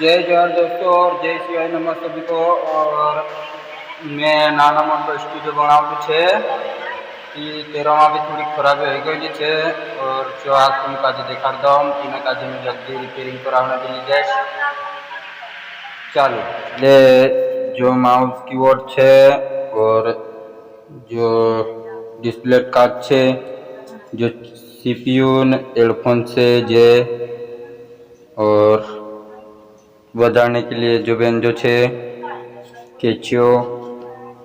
जय जवाहर दोस्तों और जय शिवाय नमः सभी को। और मैं नाना मोटो स्टूडियो बनावलू छे कि तेरा भी थोड़ी खराबी हो गई छे और जो आज तुम काजे देखाड़ दम तीना काजे में जल्दी रिपेयरिंग करावने दिली जाए। चालू ले जो माउस कीबोर्ड छे और जो डिस्प्ले कार्ड छे, जो सीपीयू हेडफोन से जे और बजाने के लिए जो बेंजो छे, कैचियो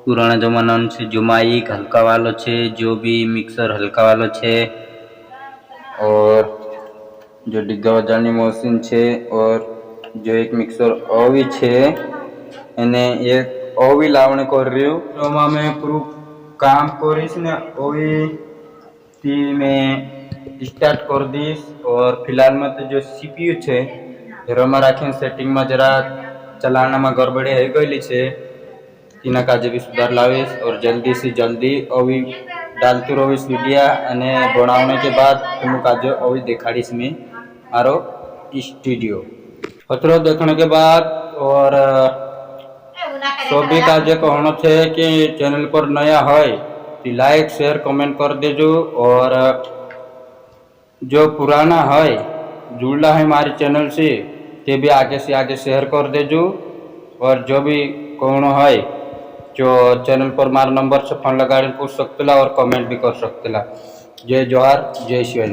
पुराना जमाना से जो माइक हल्का वालो छे, जो भी मिक्सर हल्का वालो छे और जो डिग्गा बजानी मशीन छे और जो एक मिक्सर ओवी छे एने एक ओवी लावने कर रही हूँ। तो मैं पूरा काम करीश ने ओवी थी मैं स्टार्ट कर दीश। और फिलहाल में तो जो सीपीयू छे रमा राखी सेटिंग में जरा चलाना में गड़बड़ी है गई छे, तीना काजे भी सुधार लावीश और जल्दी से जल्दी अभी डालती रहीश वीडियो अने बनाने के बाद तुम काजे अभी दिखाड़ीश में मारो स्टूडियो पत्रो देखने के बाद। और सभी काजे कहना छे कि चैनल पर नया है तो लाइक शेयर कमेंट कर देजो और जो पुराना है जुड़ना है हमारे चैनल से ते भी आगे से आगे शेयर कर देजो। और जो भी कौन है जो चैनल पर मारा नंबर से फोन लगा पूछ सकते और कमेंट भी कर सकते। जय जोहार जय शिवाय।